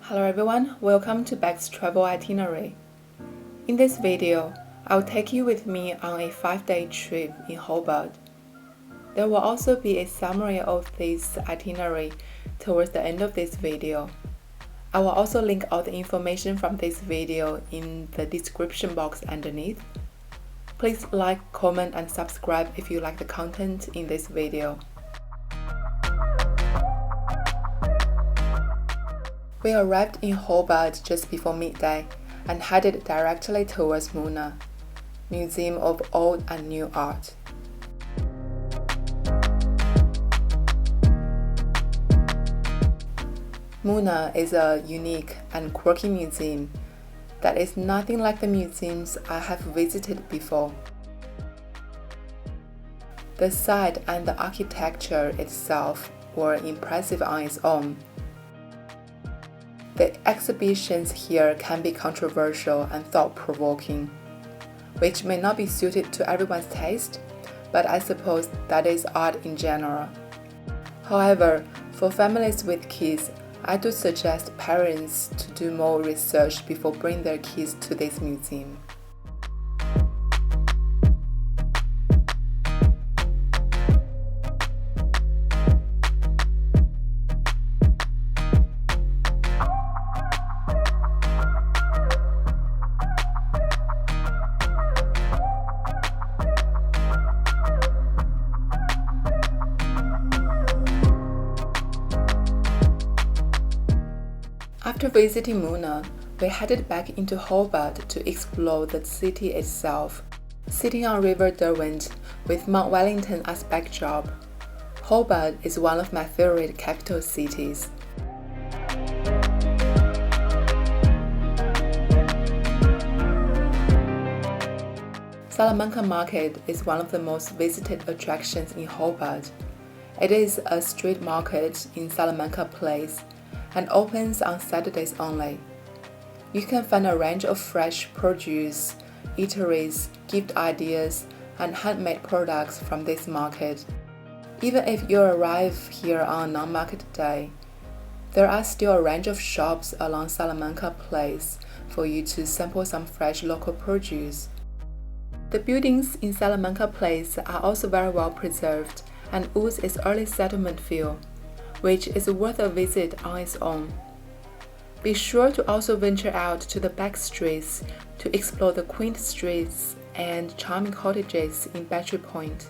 Hello everyone, welcome to Beck's Travel Itinerary. In this video, I'll take you with me on a 5-day trip in Hobart. There will also be a summary of this itinerary towards the end of this video. I will also link all the information from this video in the description box underneath. Please like, comment and subscribe if you like the content in this video. We arrived in Hobart just before midday and headed directly towards Muna, Museum of Old and New Art. Muna is a unique and quirky museum that is nothing like the museums I have visited before. The site and the architecture itself were impressive on its own. The exhibitions here can be controversial and thought-provoking, which may not be suited to everyone's taste, but I suppose that is art in general. However, for families with kids, I do suggest parents to do more research before bringing their kids to this museum. After visiting Muna, we headed back into Hobart to explore the city itself. Sitting on River Derwent with Mount Wellington as backdrop, Hobart is one of my favorite capital cities. Salamanca Market is one of the most visited attractions in Hobart. It is a street market in Salamanca Place and opens on Saturdays only. You can find a range of fresh produce, eateries, gift ideas, and handmade products from this market. Even if you arrive here on a non-market day, there are still a range of shops along Salamanca Place for you to sample some fresh local produce. The buildings in Salamanca Place are also very well preserved and ooze its early settlement feel, which is worth a visit on its own. Be sure to also venture out to the back streets to explore the quaint streets and charming cottages in Battery Point.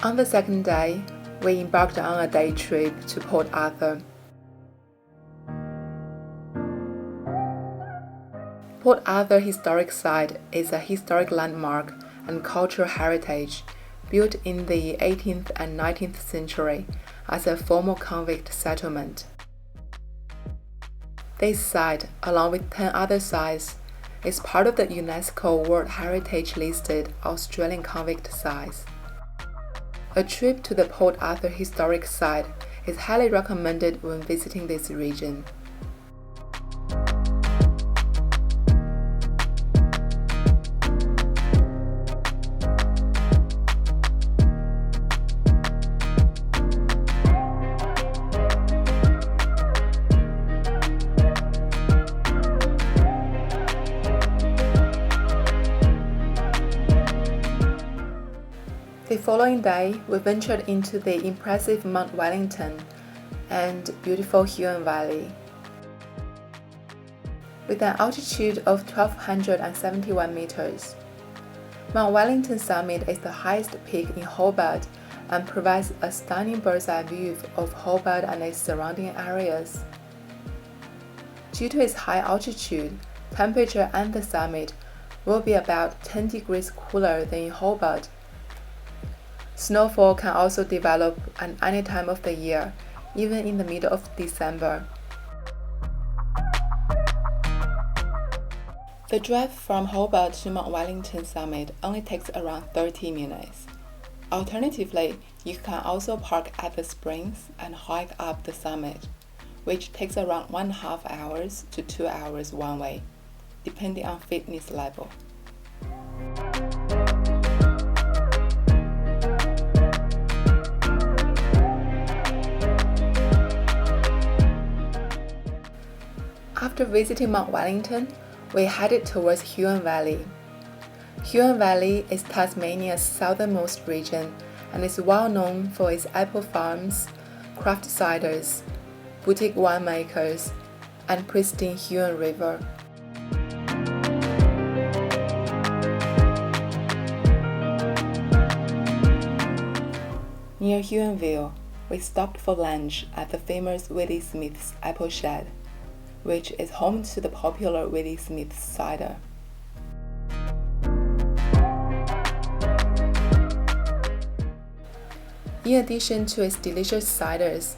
On the second day, we embarked on a day trip to Port Arthur. Port Arthur Historic Site is a historic landmark and cultural heritage built in the 18th and 19th century as a former convict settlement. This site, along with 10 other sites, is part of the UNESCO World Heritage listed Australian convict sites. A trip to the Port Arthur Historic Site is highly recommended when visiting this region. The following day, we ventured into the impressive Mount Wellington and beautiful Huon Valley. With an altitude of 1,271 meters, Mount Wellington summit is the highest peak in Hobart and provides a stunning bird's-eye view of Hobart and its surrounding areas. Due to its high altitude, temperature at the summit will be about 10 degrees cooler than in Hobart. Snowfall can also develop at any time of the year, even in the middle of December. The drive from Hobart to Mount Wellington summit only takes around 30 minutes. Alternatively, you can also park at the springs and hike up the summit, which takes around 1.5 hours to 2 hours one way, depending on fitness level. After visiting Mount Wellington, we headed towards Huon Valley. Huon Valley is Tasmania's southernmost region and is well known for its apple farms, craft ciders, boutique winemakers, and pristine Huon River. Near Huonville, we stopped for lunch at the famous Willie Smith's Apple Shed, which is home to the popular Willie Smith's cider. In addition to its delicious ciders,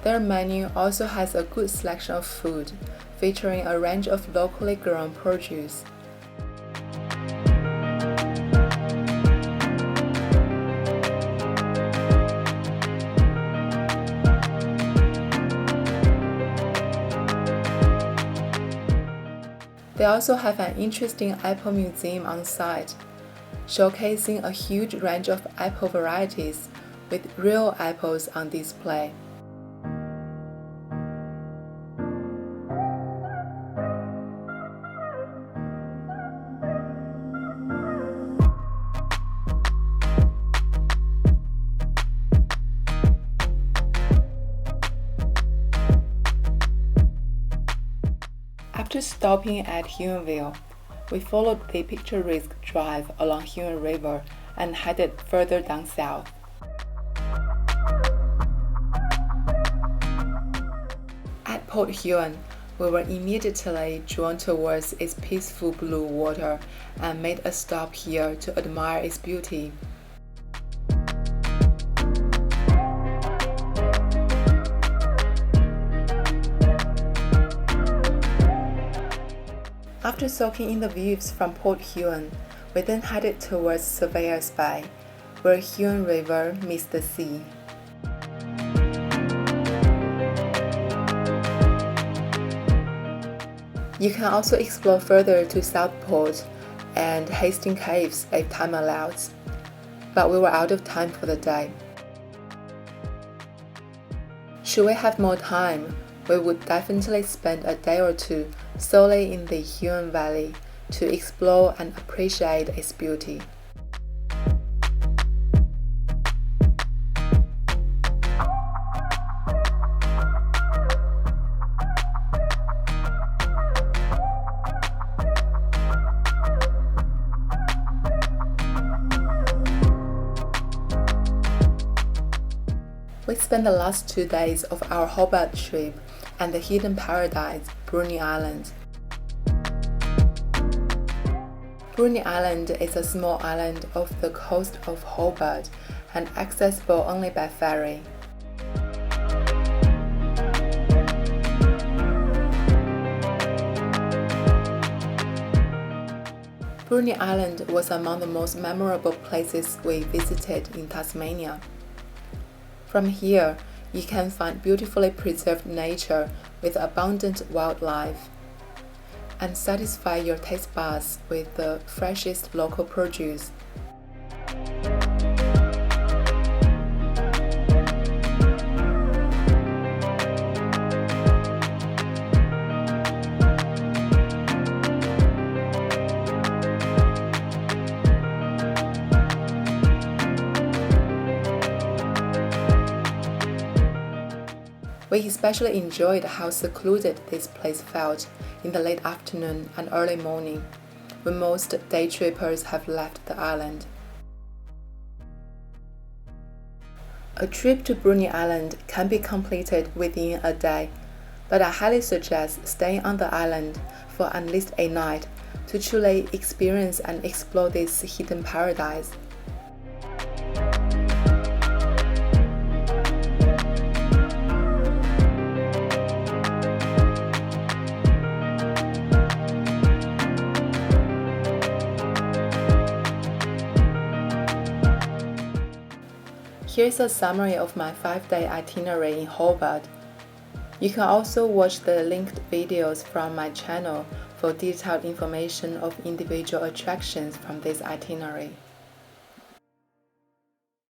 their menu also has a good selection of food, featuring a range of locally grown produce. They also have an interesting apple museum on site, showcasing a huge range of apple varieties with real apples on display. After stopping at Huonville, we followed the picturesque drive along Huon River and headed further down south. At Port Huon, we were immediately drawn towards its peaceful blue water and made a stop here to admire its beauty. After soaking in the views from Port Huon, we then headed towards Surveyor's Bay, where Huon River meets the sea. You can also explore further to Southport and Hastings Caves if time allows, but we were out of time for the day. Should we have more time, we would definitely spend a day or two solely in the Huon Valley to explore and appreciate its beauty. We spent the last 2 days of our Hobart trip at the hidden paradise, Bruny Island. Bruny Island is a small island off the coast of Hobart and accessible only by ferry. Bruny Island was among the most memorable places we visited in Tasmania. From here, you can find beautifully preserved nature with abundant wildlife and satisfy your taste buds with the freshest local produce. We especially enjoyed how secluded this place felt in the late afternoon and early morning, when most day trippers have left the island. A trip to Bruny Island can be completed within a day, but I highly suggest staying on the island for at least a night to truly experience and explore this hidden paradise. Here's a summary of my 5-day itinerary in Hobart. You can also watch the linked videos from my channel for detailed information of individual attractions from this itinerary.